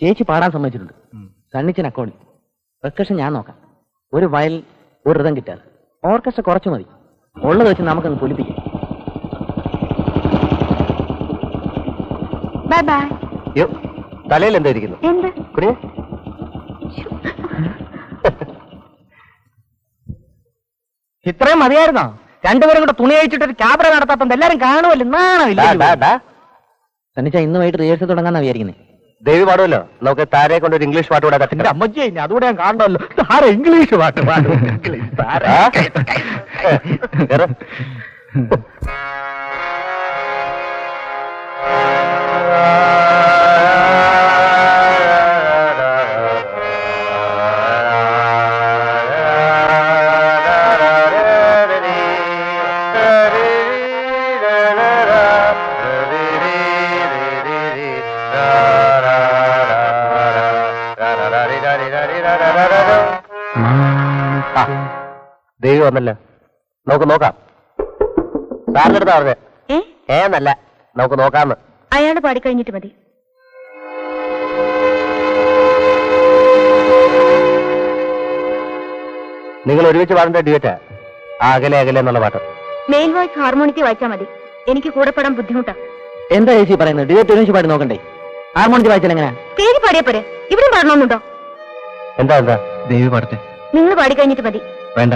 ചേച്ചി പാടാൻ സമ്മതിച്ചിട്ടുണ്ട്. സണ്ണിച്ചൻ അക്കൗണ്ടിൽ. പെർക്കഷൻ ഞാൻ നോക്കാം. ഒരു വയൽ, ഒരു റിതം കിട്ടാതെ. ഓർക്കസ്ട്ര കുറച്ച് മതി. ഉള്ളത് വെച്ച് നമുക്കങ്ങ് പൊലിപ്പിക്കാം. തലയിൽ എന്താ ഇരിക്കുന്നു? ഇത്രയും മതിയായിരുന്നോ? രണ്ടുപേരും കൂടെ തുണി അഴിച്ചിട്ട് ഒരു ക്യാമറ നടത്താത്തത് എല്ലാരും കാണുമല്ലോ. നാണമില്ല. സണ്ണിച്ച ഇന്ന് വൈകിട്ട് റിഹേഴ്സൽ തുടങ്ങാന്നാ വിചാരിക്കുന്നത്. ദേവി പാടുമല്ലോ. നമുക്ക് താരയെ കൊണ്ട് ഒരു ഇംഗ്ലീഷ് പാട്ട് കൂടെ കത്തിന്റെ അമ്മജി അതുകൂടെ ഞാൻ കാണണമല്ലോ. താര ഇംഗ്ലീഷ് പാട്ട് പാടും. ദേവി വന്നല്ലോ. നമുക്ക് നോക്കാം. സാറിന്റെ അടുത്താ പറഞ്ഞേ. ഏന്നല്ല, നമുക്ക് നോക്കാന്ന്. അയാള് പാടിക്കഴിഞ്ഞിട്ട് മതി. നിങ്ങൾ ഒരുമിച്ച് പാടേണ്ട ഡ്യൂറ്റാ അകലെ അകലെ എന്നുള്ള പാട്ട്. മെയിൻ വോയിസ് ഹാർമോണിയത്തിൽ വായിച്ചാൽ മതി. എനിക്ക് കൂടെ പാടാൻ ബുദ്ധിമുട്ടാ. എന്താ ചേച്ചി പറയുന്നത്? ഡ്യൂറ്റ് ഒരുമിച്ച് പാടി നോക്കണ്ടേ? ഹാർമോണിയത്തിൽ വായിച്ചാൽ എങ്ങനെയാ? പേര് പാടിയാ പോരെ. ഇവിടെ പാടണമെന്നുണ്ടോ? എന്താ എന്താ ദേവി പാടത്തെ. നിങ്ങൾ പാടിക്കഴിഞ്ഞിട്ട് മതി. വേണ്ട.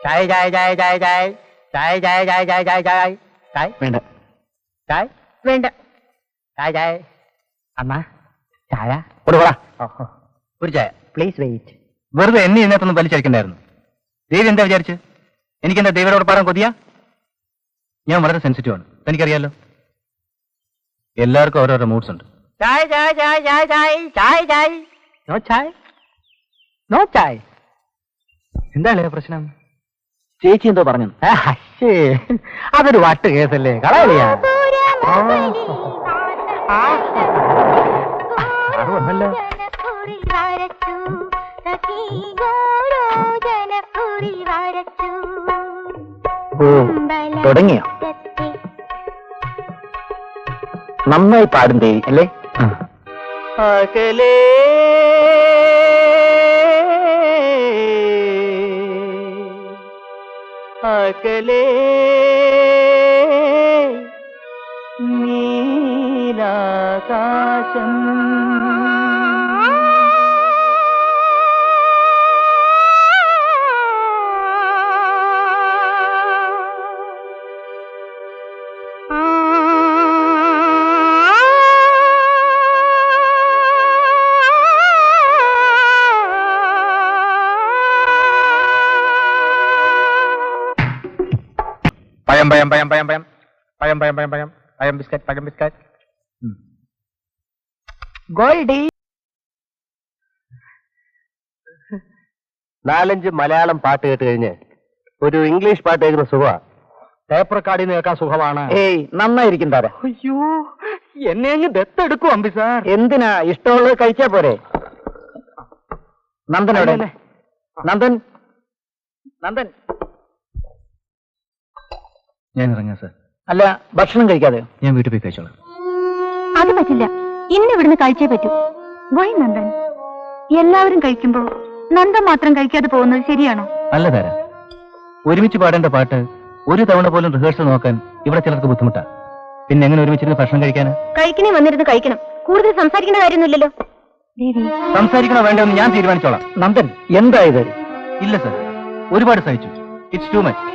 ചായ ചായ ചായ ചായ ചായ ചായ ചായ ചായ ചായ ചായ ചായ ചായ വേണ്ട. ചായ വേണ്ട. ചായ ചായ അമ്മ ചായ കൊടുക്കടാ. ഒരു ചായ പ്ലീസ് വെയിറ്റ്. വെറുതെ എന്നെ ഇതിനകത്തൊന്നും വലിച്ചടിക്കണ്ടായിരുന്നു. ദേവി എന്താ വിചാരിച്ച്? എനിക്കെന്താ ദേവിയോട് പാടാൻ കൊതിയാ? ഞാൻ വളരെ സെൻസിറ്റീവ് ആണ്, എനിക്കറിയാലോ. എല്ലാവർക്കും ഓരോരോ മൂഡ്സ് ഉണ്ട്. ചായ ചായ ചായ ചായ ചായ ചായ ചായ നോ ചായ, നോ ചായ. എന്താണ് പ്രശ്നം? ചേച്ചി എന്തോ പറഞ്ഞു. അതൊരു വട്ട് കേസല്ലേ, കളയാ. തുടങ്ങിയോ? നന്നായി പാടും ദേവി അല്ലേ? അകലേ അകലേ നീലാകാശം പയം പയം പയം പയം പയം പയം പയം പയം പയം ബിസ്ക്കറ്റ് പയം ബിസ്ക്കറ്റ് ഗോൾഡി. 4-5 മലയാളം പാട്ട് കേട്ട് കഴിഞ്ഞ് ഒരു ഇംഗ്ലീഷ് പാട്ട് കേൾക്കുന്ന സുഖമാ. ടേപ്പ് റെക്കോർഡിൽ നിന്ന് കേൾക്കാൻ സുഖമാണ്. ഏയ് നന്നായിരിക്കും താര. അയ്യോ എന്നെ അങ്ങ് ദത്തെടുക്കും അമ്പി സാർ. എന്തിനാ? ഇഷ്ടമുള്ളത് കഴിച്ചാ പോരെ. നന്ദൻ എവിടെ? നന്ദൻ, നന്ദൻ. ഞാൻ ഇറങ്ങാം സാർ. അല്ല ഭക്ഷണം കഴിക്കാതെ? ഞാൻ വീട്ടിൽ പോയി കഴിച്ചോളാം. അത് പറ്റില്ല, ഇന്ന് ഇവിടുന്ന് കഴിച്ചേ പറ്റൂ. വൈ നന്ദൻ? എല്ലാവരും കഴിക്കുമ്പോ നന്ദൻ മാത്രം കഴിക്കാതെ പോകുന്നത് ശരിയാണോ? അല്ല താര, ഒരുമിച്ച് പാടേണ്ട പാട്ട് ഒരു തവണ പോലും റിഹേഴ്സൽ നോക്കാൻ ഇവിടെ ചിലർക്ക് ബുദ്ധിമുട്ടാ. പിന്നെ എങ്ങനെ ഒരുമിച്ചിരുന്ന് ഭക്ഷണം കഴിക്കാന്? കഴിക്കണേ വന്നിരുന്ന് കഴിക്കണം. കൂടുതൽ സംസാരിക്കേണ്ട കാര്യമൊന്നുമില്ലല്ലോ. സംസാരിക്കണോ വേണ്ടെന്ന് ഞാൻ തീരുമാനിച്ചോളാം. നന്ദൻ എന്താ ഇത്? ഇല്ല സാർ, ഒരുപാട് സഹിച്ചു. It's too much.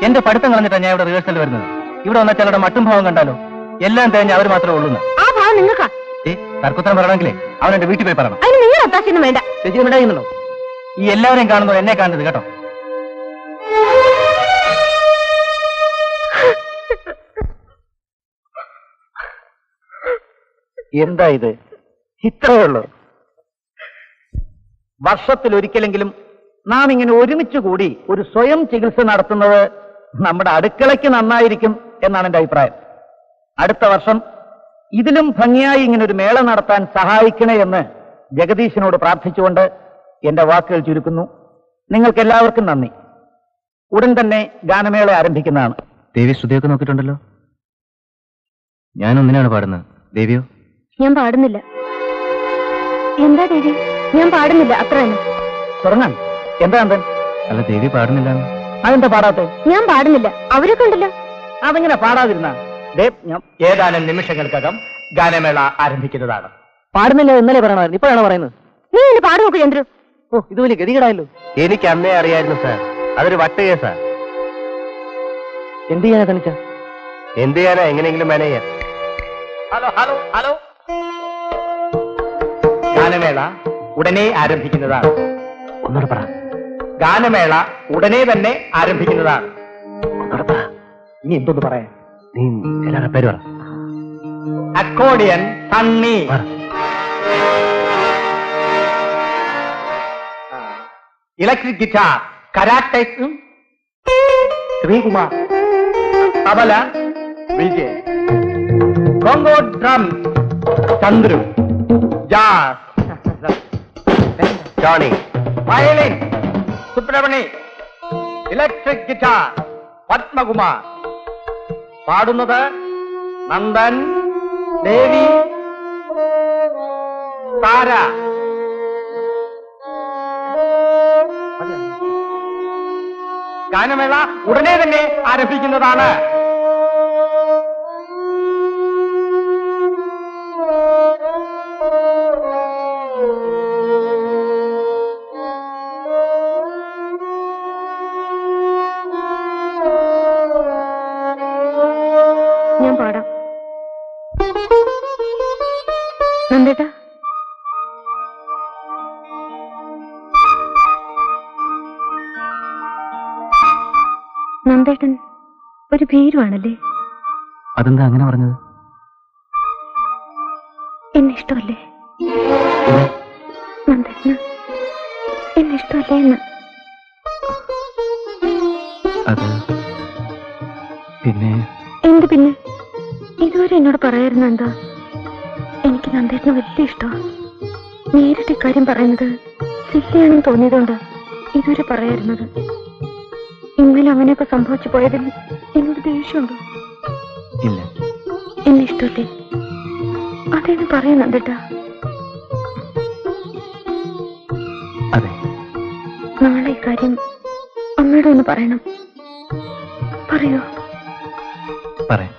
എന്റെ പഠിത്തം കളഞ്ഞിട്ടാണ് ഞാൻ ഇവിടെ റിഹേഴ്സൽ വരുന്നത്. ഇവിടെ വന്നാൽ ചിലരുടെ മട്ടും ഭാവം കണ്ടാലോ എല്ലാം തേഞ്ഞ് അവർ മാത്രമേ ഉള്ളൂ. ആ ഭാവം നിങ്ങൾക്കാ. തർക്കുത്തരം പറയണമെങ്കിലേ അവൻ എന്റെ വീട്ടിൽ പോയി പറയണം. അതിന് നിങ്ങൾ ഒത്താശയൊന്നും വേണ്ട. ചേച്ചി ഉണ്ടായിരുന്നല്ലോ. ഈ എല്ലാവരെയും കാണുമ്പോൾ എന്നെ കാണരുത് കേട്ടോ. എന്താ ഇത്? ഇത്രയേ ഉള്ളൂ. വർഷത്തിൽ ഒരിക്കലെങ്കിലും നാം ഇങ്ങനെ ഒരുമിച്ച് കൂടി ഒരു സ്വയം ചികിത്സ നടത്തുന്നത് നമ്മുടെ അടുക്കളയ്ക്ക് നന്നായിരിക്കും എന്നാണ് എന്റെ അഭിപ്രായം. അടുത്ത വർഷം ഇതിലും ഭംഗിയായി ഇങ്ങനെ ഒരു മേള നടത്താൻ സഹായിക്കണേ എന്ന് ജഗദീശനോട് പ്രാർത്ഥിച്ചുകൊണ്ട് എന്റെ വാക്കുകൾ ചുരുക്കുന്നു. നിങ്ങൾക്ക് എല്ലാവർക്കും നന്ദി. ഉടൻ തന്നെ ഗാനമേള ആരംഭിക്കുന്നതാണ്. ദേവി ശ്രുതിയൊക്കെ നോക്കിയിട്ടുണ്ടല്ലോ. ഞാനൊന്നിനാണ് പാടുന്നത്. ദേവിയോ? ഞാൻ പാടുന്നില്ല. എന്താ ദേവി? ഞാൻ പാടുന്നില്ല, അത്ര തന്നെ. തുടങ്ങാൻ എന്താ നന്ദൻ? അല്ല, ദേവി പാടുന്നില്ല. അതെന്താ പാടാത്തെ? ഞാൻ പാടുന്നില്ല, അവരൊക്കെ ഉണ്ടല്ലോ. അതെങ്ങനെ പാടാതിരുന്ന? ഏതാനും നിമിഷങ്ങൾക്കകം ഗാനമേള ആരംഭിക്കുന്നതാണ്. പാടുന്നില്ല ഇന്നലെ പറയണമായിരുന്നു, ഇപ്പോഴാണ് പറയുന്നത്. നീ എന്നെ പാട് നോക്ക് ചന്ദ്രു. ഓ, ഇത് വലിയ ഗതികേടായല്ലോ. എനിക്ക് അന്നേ അറിയായിരുന്നു സാർ, അതൊരു വട്ട് കേസാ. എന്ത് ചെയ്യാനാ തനിച്ച? എന്ത് ചെയ്യാനാ, എങ്ങനെയെങ്കിലും മാനേജ് ചെയ്യാൻ. ഹലോ ഹലോ ഹലോ, ഗാനമേള ഉടനെ ആരംഭിക്കുന്നതാണ്. ഒന്നുകൂടെ പറ. ഗാനമേള ഉടനെ തന്നെ ആരംഭിക്കുന്നതാണ്. ഒന്നുകൂടെ പറ. ഇനി എന്തോന്ന് പറയാൻ? നീ എല്ലാവരുടെ പേര് പറ. അക്കോർഡിയൻ സണ്ണി, പറ. Electric guitar karate Sreekumar, tabla Vijay, conga drum Chandru, jazz Johnny, violin Subrahmani, electric guitar Padmakumar. പാടുന്നത് നന്ദൻ, ദേവി, താര. ഗാനമേള ഉടനെ തന്നെ ആരംഭിക്കുന്നതാണ്. ഞാൻ പാടാം. നന്ദേട്ടാ, നന്ദേട്ടൻ ഒരു ഭീരുവാണല്ലേ? അതെന്താ അങ്ങനെ പറഞ്ഞത്? എന്നെ ഇഷ്ടമല്ലേ? നന്ദേട്ടന് എന്നെ ഇഷ്ടമല്ലേ എന്ന്? അത് പിന്നെ എന്ത് പിന്നെ? ഇതുവരെ എന്നോട് പറയായിരുന്നു എന്താ? എനിക്ക് നന്ദേട്ടന് വലിയ ഇഷ്ടമാണ്. നേരിട്ട് ഇക്കാര്യം പറയുന്നത് സില്ലിയാണെന്ന് തോന്നിയതുകൊണ്ട് ഇതുവരെ പറയായിരുന്നത്. ഇന്നലെ അവനൊക്കെ സംഭവിച്ചു പോയതിൽ എന്നോട് ദേഷ്യമുണ്ടോ? ഇല്ല. എന്നെ ഇഷ്ടമല്ലേ? അതേന്ന് പറയാൻ നന്ദേട്ടാ. അതെ. നാളെ ഇക്കാര്യം അമ്മയോട് ഒന്ന് പറയണം. പറയോ? പറയാം.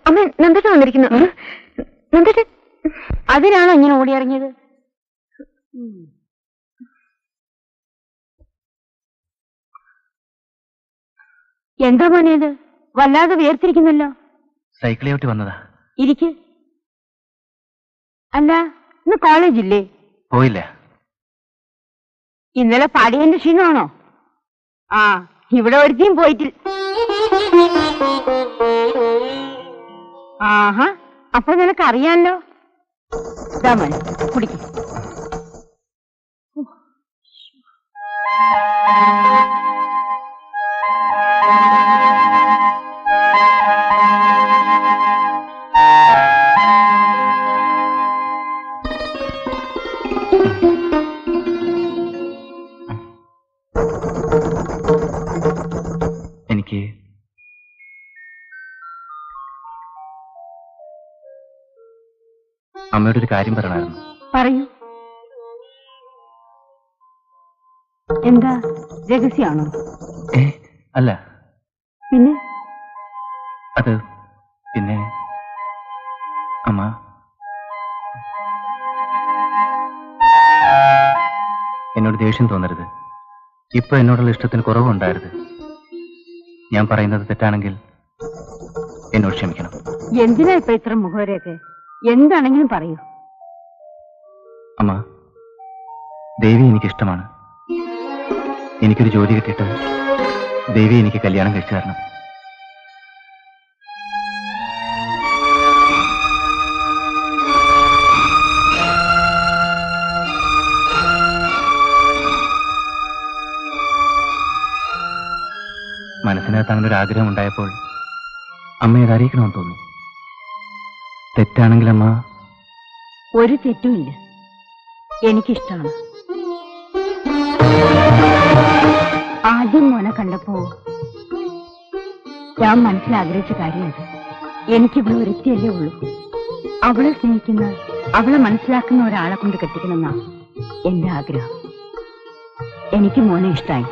അമ്മ, നന്ദേട്ടൻ വന്നിരിക്കുന്നു. നന്ദേട്ടൻ അതിനാണോ ഇങ്ങനെ ഓടിയിറങ്ങിയത്? എന്താ മോനേത്? വല്ലാതെ വിയർത്തിരിക്കുന്നല്ലോ. സൈക്കിൾ ചവിട്ടി വന്നതാ. ഇരിക്ക്. അല്ല, ഇന്ന് കോളേജില്ലേ? പോയില്ല. ഇന്നലെ പാടിയതിന്റെ ക്ഷീണമാണോ? ആ, ഇവിടെ ഒരുത്തിയും പോയിട്ടില്ല. ആഹാ, അപ്പൊ നിനക്കറിയാലോ. ഇതാ മോനെ, കുടിക്കും. എനിക്ക് അമ്മയോട് ഒരു കാര്യം പറയണമായിരുന്നു. പറയൂ. എന്താ, രഹസ്യമാണോ? അല്ല. പിന്നെ? അത് പിന്നെ അമ്മ, എന്നോട് ദേഷ്യം തോന്നരുത്. ഇപ്പൊ എന്നോടുള്ള ഇഷ്ടത്തിന് കുറവുണ്ടായിരുന്നു. ഞാൻ പറയുന്നത് തെറ്റാണെങ്കിൽ എന്നോട് ക്ഷമിക്കണം. എന്തിനാ ഇപ്പൊ ഇത്ര മുഖവരെയൊക്കെ? എന്താണെങ്കിലും പറയൂ. അമ്മ, ദേവി എനിക്കിഷ്ടമാണ്. എനിക്കൊരു ജോലി കിട്ടിയിട്ട് ദേവി എനിക്ക് കല്യാണം കഴിച്ചു തരണം. മനസ്സിനകത്ത് അങ്ങനെ ഒരു ആഗ്രഹം ഉണ്ടായപ്പോൾ അമ്മയെ അത് അറിയിക്കണമെന്ന് തോന്നി. തെറ്റാണെങ്കിൽ അമ്മ. ഒരു തെറ്റുമില്ല, എനിക്കിഷ്ടമാണ്. ആദ്യം മോനെ കണ്ടപ്പോ ഞാൻ മനസ്സിലാഗ്രഹിച്ച കാര്യമുണ്ട്. എനിക്ക് ഇവിടെ ഒരുത്തിയല്ലേ ഉള്ളൂ. അവളെ സ്നേഹിക്കുന്ന, അവളെ മനസ്സിലാക്കുന്ന ഒരാളെ കൊണ്ട് കെട്ടിക്കണമെന്നാണ് എന്റെ ആഗ്രഹം. എനിക്ക് മോനെ ഇഷ്ടായി.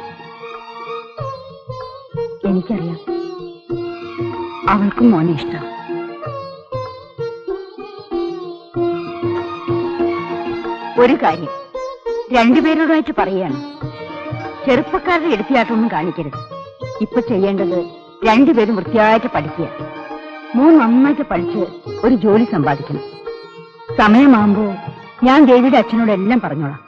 എനിക്കറിയാം അവൾക്കും മോനെ ഇഷ്ടം. ഒരു കാര്യം രണ്ടുപേരോടായിട്ട് പറയുകയാണ്, ചെറുപ്പക്കാരുടെ എടുത്തിയാട്ടൊന്നും കാണിക്കരുത്. ഇപ്പൊ ചെയ്യേണ്ടത് രണ്ടുപേരും വൃത്തിയായിട്ട് പഠിക്കുക. മോൻ നന്നായിട്ട് പഠിച്ച് ഒരു ജോലി സമ്പാദിക്കണം. സമയമാകുമ്പോ ഞാൻ ദേവിയുടെ അച്ഛനോട് എല്ലാം പറഞ്ഞോളാം.